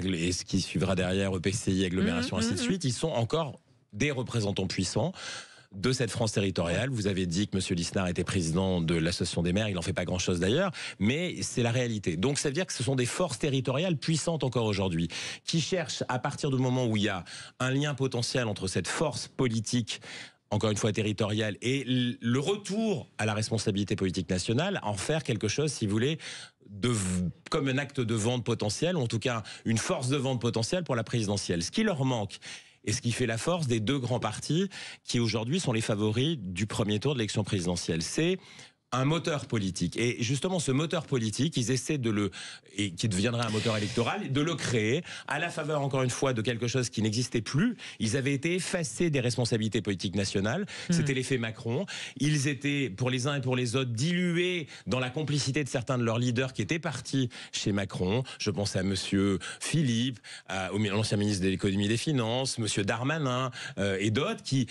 et ce qui suivra derrière, EPCI, agglomération, ainsi de suite, ils sont encore des représentants puissants de cette France territoriale. Vous avez dit que M. Lisnard était président de l'Association des maires, il n'en fait pas grand-chose d'ailleurs, mais c'est la réalité. Donc ça veut dire que ce sont des forces territoriales puissantes encore aujourd'hui, qui cherchent, à partir du moment où il y a un lien potentiel entre cette force politique, encore une fois territoriale, et le retour à la responsabilité politique nationale, en faire quelque chose, si vous voulez, comme un acte de vente potentiel, ou en tout cas une force de vente potentielle pour la présidentielle. Ce qui leur manque, et ce qui fait la force des deux grands partis qui aujourd'hui sont les favoris du premier tour de l'élection présidentielle. C'est un moteur politique. Et justement, ce moteur politique, ils essaient et qui deviendrait un moteur électoral, de le créer à la faveur, encore une fois, de quelque chose qui n'existait plus. Ils avaient été effacés des responsabilités politiques nationales. C'était l'effet Macron. Ils étaient, pour les uns et pour les autres, dilués dans la complicité de certains de leurs leaders qui étaient partis chez Macron. Je pense à monsieur Philippe, à l'ancien ministre de l'économie et des finances, monsieur Darmanin, et d'autres qui,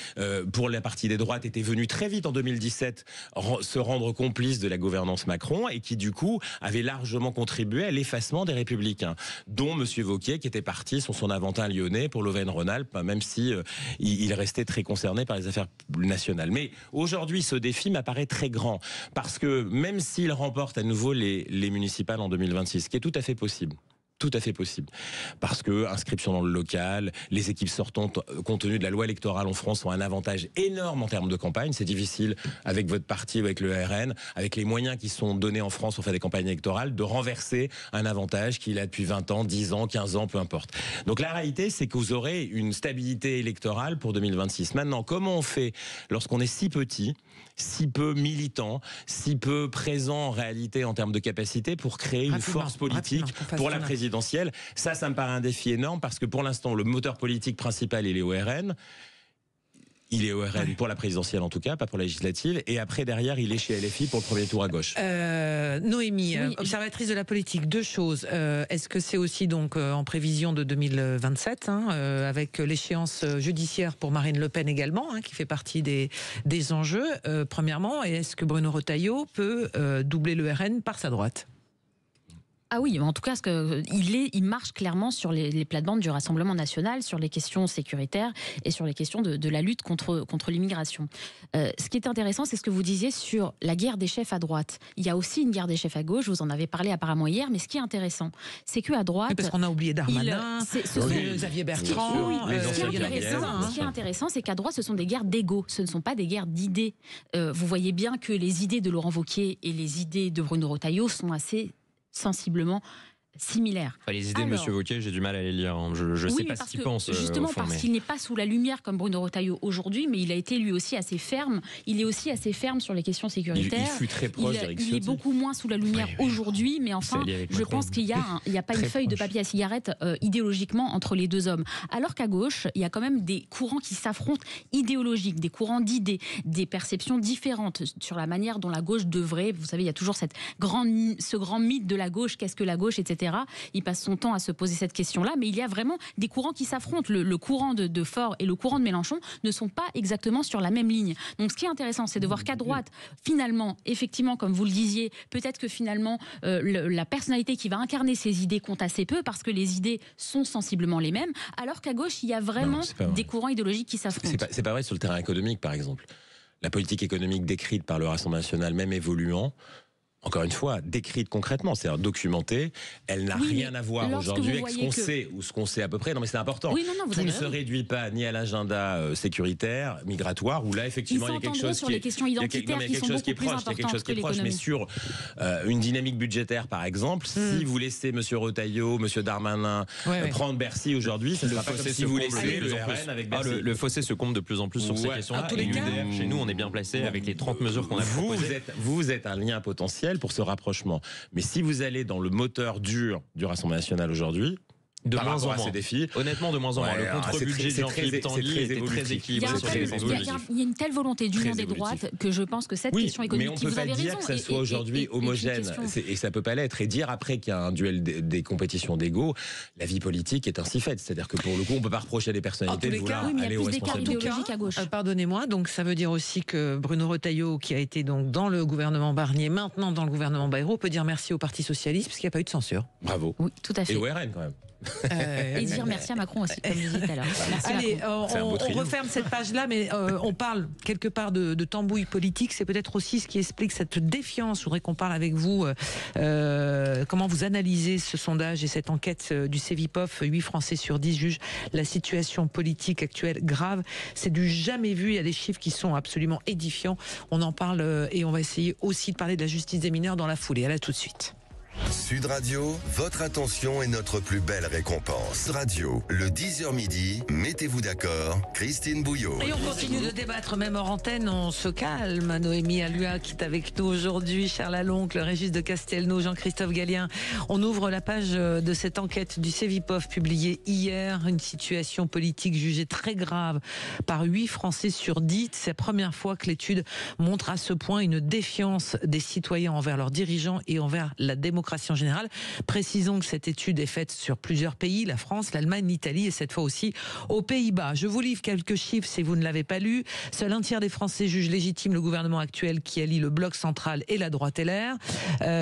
pour la partie des droites, étaient venus très vite en 2017 se rendre complices de la gouvernance Macron et qui du coup avait largement contribué à l'effacement des Républicains, dont monsieur Wauquiez qui était parti sur son Aventin lyonnais pour l'Auvergne-Rhône-Alpes, même si il restait très concerné par les affaires nationales. Mais aujourd'hui, ce défi m'apparaît très grand parce que même s'il remporte à nouveau les municipales en 2026, ce qui est tout à fait possible. Tout à fait possible. Parce que inscription dans le local, les équipes sortantes, compte tenu de la loi électorale en France, ont un avantage énorme en termes de campagne. C'est difficile avec votre parti, avec le RN, avec les moyens qui sont donnés en France pour faire des campagnes électorales, de renverser un avantage qu'il a depuis 20 ans, 10 ans, 15 ans, peu importe. Donc la réalité, c'est que vous aurez une stabilité électorale pour 2026. Maintenant, comment on fait lorsqu'on est si petit, si peu militant, si peu présent en réalité en termes de capacité pour créer une force politique pour la présidentielle? Ça me paraît un défi énorme parce que pour l'instant, le moteur politique principal, il est au RN. Il est au RN pour la présidentielle en tout cas, pas pour la législative. Et après, derrière, il est chez LFI pour le premier tour à gauche. Noémie, observatrice de la politique, deux choses. Est-ce que c'est aussi donc en prévision de 2027, avec l'échéance judiciaire pour Marine Le Pen également, qui fait partie des enjeux, premièrement, et est-ce que Bruno Retailleau peut doubler le RN par sa droite ? Ah oui, en tout cas, il marche clairement sur les plates-bandes du Rassemblement national, sur les questions sécuritaires et sur les questions de la lutte contre l'immigration. Ce qui est intéressant, c'est ce que vous disiez sur la guerre des chefs à droite. Il y a aussi une guerre des chefs à gauche, vous en avez parlé apparemment hier, mais ce qui est intéressant, c'est qu'à droite... Oui, parce qu'on a oublié Darmanin, Xavier Bertrand... Ce qui est intéressant, c'est qu'à droite, ce sont des guerres d'ego, ce ne sont pas des guerres d'idées. Vous voyez bien que les idées de Laurent Wauquiez et les idées de Bruno Retailleau sont assez sensiblement similaires. Les idées de M. Wauquiez, j'ai du mal à les lire. Je ne sais pas ce qu'il pense. Justement, parce qu'il n'est pas sous la lumière comme Bruno Retailleau aujourd'hui, mais il a été lui aussi assez ferme. Il est aussi assez ferme sur les questions sécuritaires. Il fut très proche d'Éric Ciotti. Il est beaucoup moins sous la lumière aujourd'hui, mais enfin, je pense qu'il n'y a pas une feuille de papier à cigarette idéologiquement entre les deux hommes. Alors qu'à gauche, il y a quand même des courants qui s'affrontent idéologiques, des courants d'idées, des perceptions différentes sur la manière dont la gauche devrait. Vous savez, il y a toujours ce grand mythe de la gauche, qu'est-ce que la gauche, etc. Il passe son temps à se poser cette question-là, mais il y a vraiment des courants qui s'affrontent. Le courant de Faure et le courant de Mélenchon ne sont pas exactement sur la même ligne. Donc ce qui est intéressant, c'est de voir qu'à droite, finalement, effectivement, comme vous le disiez, peut-être que finalement, la personnalité qui va incarner ces idées compte assez peu, parce que les idées sont sensiblement les mêmes, alors qu'à gauche, il y a vraiment des courants idéologiques qui s'affrontent. C'est pas vrai sur le terrain économique, par exemple. La politique économique décrite par le Rassemblement national, même évoluant, encore une fois, décrite concrètement, c'est-à-dire documentée, elle n'a rien à voir aujourd'hui avec ce qu'on sait, ou ce qu'on sait à peu près. Non mais c'est important. Tout ne se réduit pas ni à l'agenda sécuritaire, migratoire, où là effectivement il y a quelque chose qui est questions identitaires qui sont beaucoup plus importantes que l'économie. Mais sur une dynamique budgétaire par exemple, si vous laissez M. Retailleau, M. Darmanin prendre Bercy aujourd'hui, ça ne sera pas comme si vous laissez le RN avec Bercy. Le fossé se comble de plus en plus sur ces questions-là. Et UDR, chez nous, on est bien placé avec les 30 mesures qu'on a proposées. Vous êtes un lien potentiel pour ce rapprochement. Mais si vous allez dans le moteur dur du Rassemblement national aujourd'hui, de par moins rapport en à moins. Ces défis. Honnêtement, de moins en moins. Le contre-budget de Jean-Philippe Tanguy était très équilibré sur les dépenses politiques. Il y a une telle volonté d'union des droites que je pense que cette question économique, mais on peut pas dire que ça soit aujourd'hui homogène, et ça peut pas l'être. Et dire après qu'il y a un duel des compétitions d'ego, la vie politique est ainsi faite. C'est-à-dire que pour le coup, on peut pas reprocher à des personnalités de vouloir aller aux responsabilités. À gauche. Pardonnez-moi, donc ça veut dire aussi que Bruno Retailleau, qui a été donc dans le gouvernement Barnier, maintenant dans le gouvernement Bayrou, peut dire merci au Parti socialiste parce qu'il n'y a pas eu de censure. Bravo. Oui, tout à fait. Et au RN quand même. Et dire merci à Macron aussi, comme je disais tout à l'heure. Allez, on referme cette page-là, mais on parle quelque part de tambouille politique. C'est peut-être aussi ce qui explique cette défiance. Je voudrais qu'on parle avec vous. Comment vous analysez ce sondage et cette enquête du Cevipof? 8 Français sur 10 jugent la situation politique actuelle grave. C'est du jamais vu. Il y a des chiffres qui sont absolument édifiants. On en parle et on va essayer aussi de parler de la justice des mineurs dans la foulée. À là tout de suite. Sud Radio, votre attention est notre plus belle récompense. Sud Radio, le 10h midi, mettez-vous d'accord, Christine Bouillot. Et on continue de débattre, même hors antenne, on se calme. Noémie Alua qui est avec nous aujourd'hui, Charles Aloncle, Régis de Castelnau, Jean-Christophe Gallien. On ouvre la page de cette enquête du Cevipof publiée hier. Une situation politique jugée très grave par 8 Français sur 10. C'est la première fois que l'étude montre à ce point une défiance des citoyens envers leurs dirigeants et envers la démocratie en général. Précisons que cette étude est faite sur plusieurs pays, la France, l'Allemagne, l'Italie et cette fois aussi aux Pays-Bas. Je vous livre quelques chiffres si vous ne l'avez pas lu. Seul un tiers des Français jugent légitime le gouvernement actuel qui allie le bloc central et la droite LR.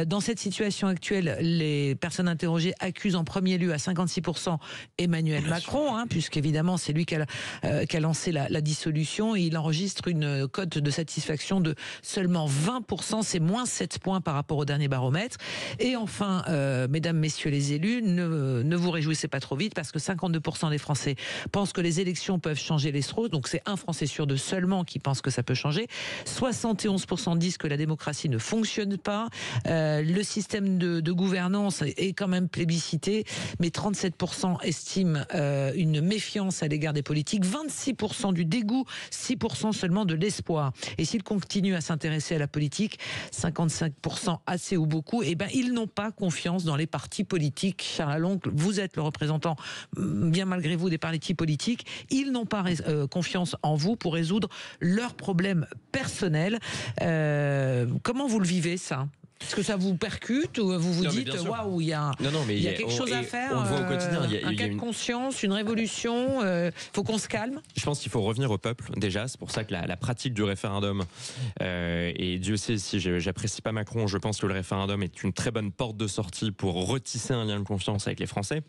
Dans cette situation actuelle, les personnes interrogées accusent en premier lieu à 56% Emmanuel Macron, puisqu'évidemment c'est lui qui a lancé la dissolution, et il enregistre une cote de satisfaction de seulement 20%, c'est moins 7 points par rapport au dernier baromètre. Et enfin, mesdames, messieurs les élus, ne vous réjouissez pas trop vite, parce que 52% des Français pensent que les élections peuvent changer les choses, donc c'est un Français sur 2 seulement qui pense que ça peut changer. 71% disent que la démocratie ne fonctionne pas, le système de gouvernance est quand même plébiscité, mais 37% estiment une méfiance à l'égard des politiques, 26% du dégoût, 6% seulement de l'espoir. Et s'ils continuent à s'intéresser à la politique, 55% assez ou beaucoup, ils n'ont pas confiance dans les partis politiques. Charles Aloncle, vous êtes le représentant, bien malgré vous, des partis politiques. Ils n'ont pas confiance en vous pour résoudre leurs problèmes personnels. Comment vous le vivez, ça ? Est-ce que ça vous percute ou vous vous dites waouh, il y a quelque chose à faire, on le voit au quotidien, un cas de conscience, une révolution, faut qu'on se calme. Je pense qu'il faut revenir au peuple déjà, c'est pour ça que la pratique du référendum, et Dieu sait si j'apprécie pas Macron, je pense que le référendum est une très bonne porte de sortie pour retisser un lien de confiance avec les Français.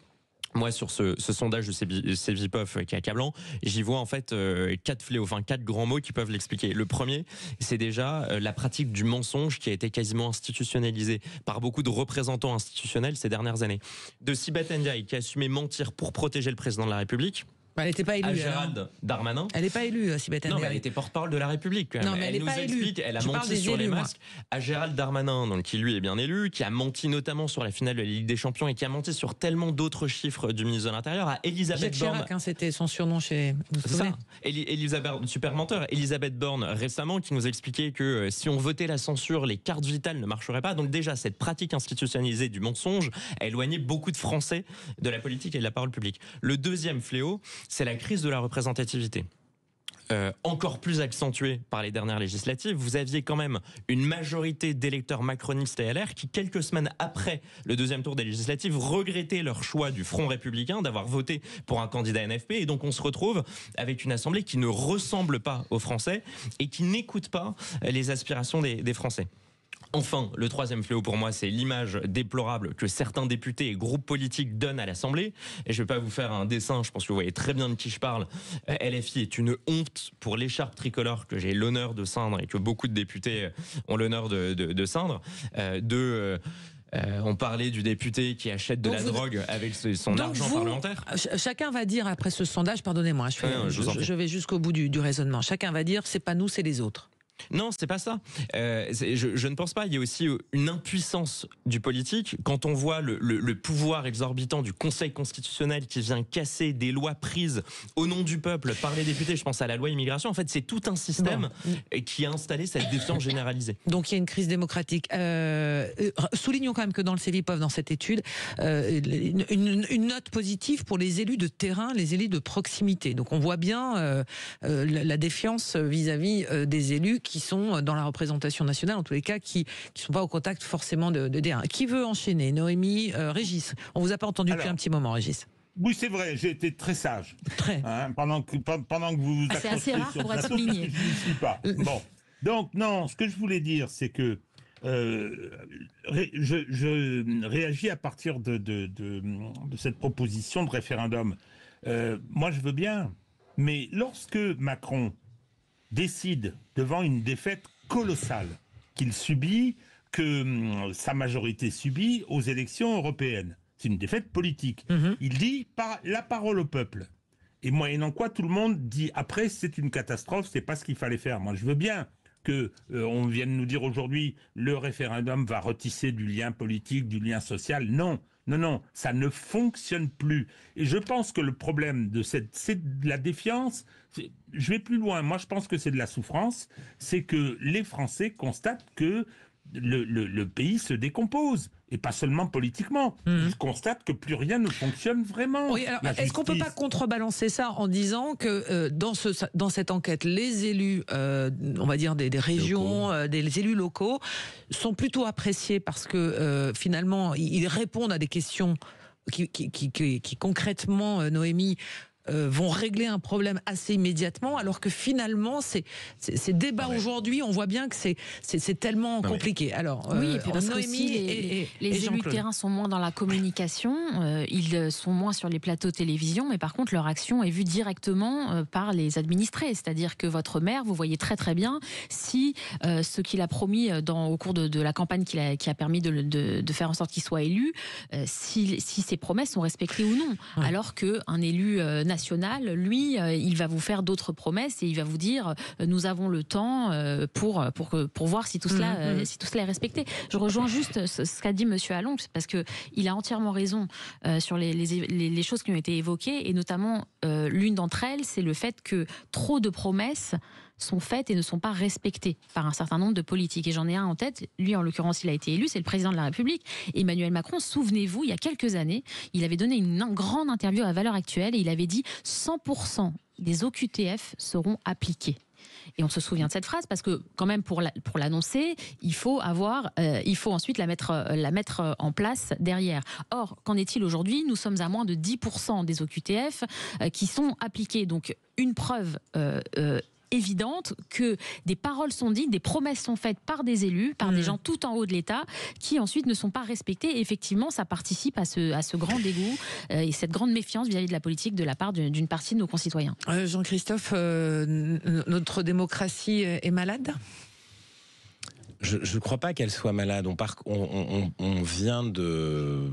Moi, sur ce sondage de Cevipof qui est accablant, j'y vois en fait 4 fléaux, 4 grands mots qui peuvent l'expliquer. Le premier, c'est déjà la pratique du mensonge qui a été quasiment institutionnalisée par beaucoup de représentants institutionnels ces dernières années. De Sibeth Ndiaye qui a assumé mentir pour protéger le président de la République. Elle n'était pas élue. À Gérald Darmanin. Elle n'est pas élue, Sibeth Ndiaye. Non, mais elle était porte-parole de la République. Quand même. Non, mais elle nous pas explique, élue. elle a menti sur les masques. À Gérald Darmanin, donc, qui lui est bien élu, qui a menti notamment sur la finale de la Ligue des Champions et qui a menti sur tellement d'autres chiffres du ministre de l'Intérieur. À Elisabeth Borne. Jacques Chirac, c'était son surnom chez. C'est ça. Elisabeth, super menteur. Elisabeth Borne récemment qui nous expliquait que si on votait la censure, les cartes vitales ne marcheraient pas. Donc déjà, cette pratique institutionnalisée du mensonge a éloigné beaucoup de Français de la politique et de la parole publique. Le deuxième fléau, c'est la crise de la représentativité. Encore plus accentuée par les dernières législatives, vous aviez quand même une majorité d'électeurs macronistes et LR qui, quelques semaines après le deuxième tour des législatives, regrettaient leur choix du Front républicain d'avoir voté pour un candidat NFP. Et donc on se retrouve avec une assemblée qui ne ressemble pas aux Français et qui n'écoute pas les aspirations des Français. Enfin, le troisième fléau pour moi, c'est l'image déplorable que certains députés et groupes politiques donnent à l'Assemblée. Et je ne vais pas vous faire un dessin, je pense que vous voyez très bien de qui je parle. LFI est une honte pour l'écharpe tricolore que j'ai l'honneur de ceindre et que beaucoup de députés ont l'honneur de ceindre. On parlait du député qui achète de la drogue avec son argent parlementaire. Chacun va dire après ce sondage, pardonnez-moi, je vais jusqu'au bout du raisonnement. Chacun va dire, c'est pas nous, c'est les autres. Non, c'est pas ça. Je ne pense pas. Il y a aussi une impuissance du politique. Quand on voit le pouvoir exorbitant du Conseil constitutionnel qui vient casser des lois prises au nom du peuple par les députés, je pense à la loi immigration, en fait, c'est tout un système qui a installé cette défiance généralisée. Donc il y a une crise démocratique. Soulignons quand même que dans le Cevipof, dans cette étude, une note positive pour les élus de terrain, les élus de proximité. Donc on voit bien la défiance vis-à-vis des élus qui sont dans la représentation nationale, en tous les cas, qui ne sont pas au contact forcément de terrain. Qui veut enchaîner ? Noémie, Régis. On vous a pas entendu depuis un petit moment, Régis. Oui, c'est vrai, j'ai été très sage. Pendant que vous c'est assez rare pour être souligné. Je n'y suis pas. Bon. Donc, non, ce que je voulais dire, c'est que je réagis à partir de cette proposition de référendum. Moi, je veux bien, mais lorsque Macron décide, devant une défaite colossale qu'il subit, que sa majorité subit aux élections européennes, c'est une défaite politique. Il dit la parole au peuple. Et moyennant quoi, tout le monde dit après, c'est une catastrophe, c'est pas ce qu'il fallait faire. Moi, je veux bien que on vient de nous dire aujourd'hui le référendum va retisser du lien politique, du lien social. Non, ça ne fonctionne plus. Et je pense que le problème c'est de la défiance. Je vais plus loin. Moi, je pense que c'est de la souffrance. C'est que les Français constatent que le pays se décompose. Et pas seulement politiquement. Ils constatent que plus rien ne fonctionne vraiment. Oui, alors, est-ce qu'on ne peut pas contrebalancer ça en disant que dans cette enquête, les élus, on va dire des régions, des élus locaux, sont plutôt appréciés parce que finalement, ils répondent à des questions qui concrètement, Noémie, vont régler un problème assez immédiatement, alors que finalement, ces débats aujourd'hui, on voit bien que c'est tellement compliqué. Alors, oui, et puis parce que les élus de terrain sont moins dans la communication, ils sont moins sur les plateaux de télévision, mais par contre, leur action est vue directement par les administrés. C'est-à-dire que votre maire, vous voyez très très bien si ce qu'il a promis au cours de la campagne qui a permis de faire en sorte qu'il soit élu, si ses promesses sont respectées ou non. Ouais. Alors qu'un élu national, lui, il va vous faire d'autres promesses et il va vous dire nous avons le temps pour voir si tout cela est respecté. Je rejoins juste ce qu'a dit Monsieur Allon, parce que il a entièrement raison sur les choses qui ont été évoquées, et notamment l'une d'entre elles, c'est le fait que trop de promesses sont faites et ne sont pas respectées par un certain nombre de politiques. Et j'en ai un en tête, lui en l'occurrence il a été élu, c'est le président de la République, Emmanuel Macron. Souvenez-vous, il y a quelques années, il avait donné une grande interview à Valeurs Actuelles et il avait dit 100% des OQTF seront appliqués. Et on se souvient de cette phrase parce que quand même pour l'annoncer, il faut ensuite la mettre en place derrière. Or, qu'en est-il aujourd'hui ? Nous sommes à moins de 10% des OQTF qui sont appliqués. Donc une preuve évidente que des paroles sont dites, des promesses sont faites par des élus, par des gens tout en haut de l'État, qui ensuite ne sont pas respectées. Et effectivement, ça participe à ce grand dégoût et cette grande méfiance vis-à-vis de la politique de la part d'une partie de nos concitoyens. Jean-Christophe, notre démocratie est malade ? Je ne crois pas qu'elle soit malade. On vient de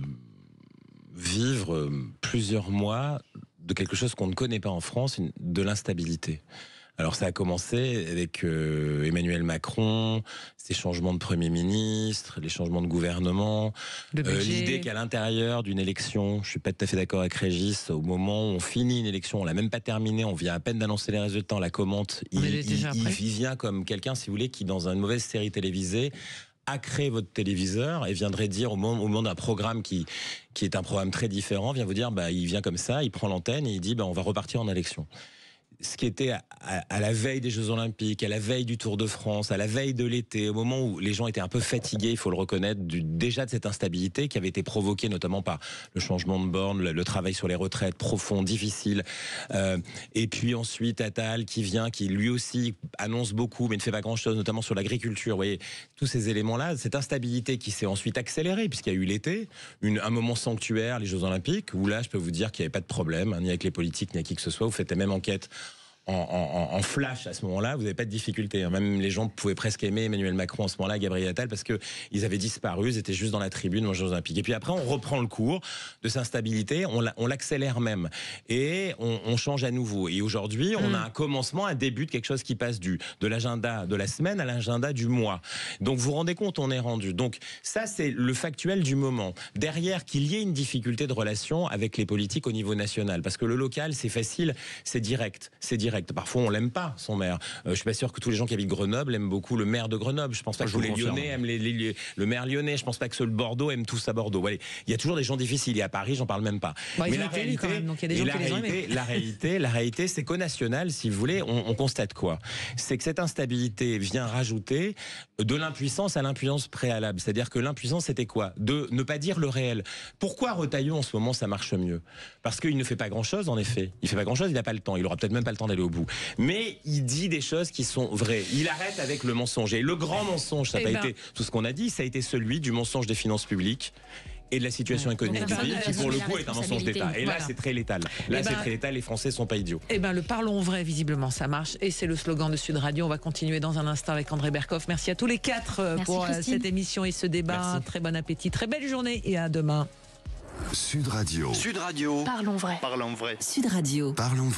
vivre plusieurs mois de quelque chose qu'on ne connaît pas en France, de l'instabilité. Alors ça a commencé avec Emmanuel Macron, ses changements de Premier ministre, les changements de gouvernement, l'idée qu'à l'intérieur d'une élection, je suis pas tout à fait d'accord avec Régis, au moment où on finit une élection, on l'a même pas terminée, on vient à peine d'annoncer les résultats, on la commente, il vient comme quelqu'un, si vous voulez, qui dans une mauvaise série télévisée a créé votre téléviseur et viendrait dire au moment d'un programme qui est un programme très différent, vient vous dire, il vient comme ça, il prend l'antenne et il dit, on va repartir en élection. Ce qui était à la veille des Jeux Olympiques, à la veille du Tour de France, à la veille de l'été, au moment où les gens étaient un peu fatigués, il faut le reconnaître, déjà de cette instabilité qui avait été provoquée notamment par le changement de borne, le travail sur les retraites profond, difficile, et puis ensuite Attal qui vient, qui lui aussi annonce beaucoup mais ne fait pas grand-chose, notamment sur l'agriculture. Vous voyez, tous ces éléments-là, cette instabilité qui s'est ensuite accélérée puisqu'il y a eu l'été, un moment sanctuaire, les Jeux Olympiques, où là je peux vous dire qu'il n'y avait pas de problème, ni avec les politiques, ni avec qui que ce soit, vous faites la même enquête en flash à ce moment-là, vous n'avez pas de difficulté. Même les gens pouvaient presque aimer Emmanuel Macron en ce moment-là, Gabriel Attal, parce qu'ils avaient disparu, ils étaient juste dans la tribune aux Jeux Olympiques. Et puis après, on reprend le cours de cette instabilité, on l'accélère même. Et on change à nouveau. Et aujourd'hui, on a un commencement, un début de quelque chose qui passe de l'agenda de la semaine à l'agenda du mois. Donc vous vous rendez compte, on est rendu. Donc ça, c'est le factuel du moment. Derrière, qu'il y ait une difficulté de relation avec les politiques au niveau national. Parce que le local, c'est facile, c'est direct. Parfois, on l'aime pas, son maire. Je suis pas sûr que tous les gens qui habitent Grenoble aiment beaucoup le maire de Grenoble. Je pense pas que tous les Lyonnais aiment le maire lyonnais. Je pense pas que ceux de Bordeaux aiment tous à Bordeaux. Ouais, il y a toujours des gens difficiles. Et à Paris, j'en parle même pas. Mais la réalité, c'est qu'au national, si vous voulez, on constate quoi ? C'est que cette instabilité vient rajouter de l'impuissance à l'impuissance préalable. C'est-à-dire que l'impuissance, c'était quoi ? De ne pas dire le réel. Pourquoi Retailleau, en ce moment, ça marche mieux ? Parce qu'il ne fait pas grand-chose, en effet. Il fait pas grand-chose, il n'a pas le temps. Il aura peut-être même pas le temps d'aller au bout. Mais il dit des choses qui sont vraies. Il arrête avec le mensonge. Et le grand mensonge, ça n'a pas été tout ce qu'on a dit, ça a été celui du mensonge des finances publiques et de la situation économique du pays, qui pour le coup est un mensonge d'État. Et là, c'est très létal. Là, c'est très létal. Les Français sont pas idiots. Le parlons vrai, visiblement, ça marche. Et c'est le slogan de Sud Radio. On va continuer dans un instant avec André Berkoff. Merci à tous les quatre pour cette émission et ce débat. Merci. Très bon appétit, très belle journée et à demain. Sud Radio. Sud Radio. Parlons vrai. Parlons vrai. Sud Radio. Parlons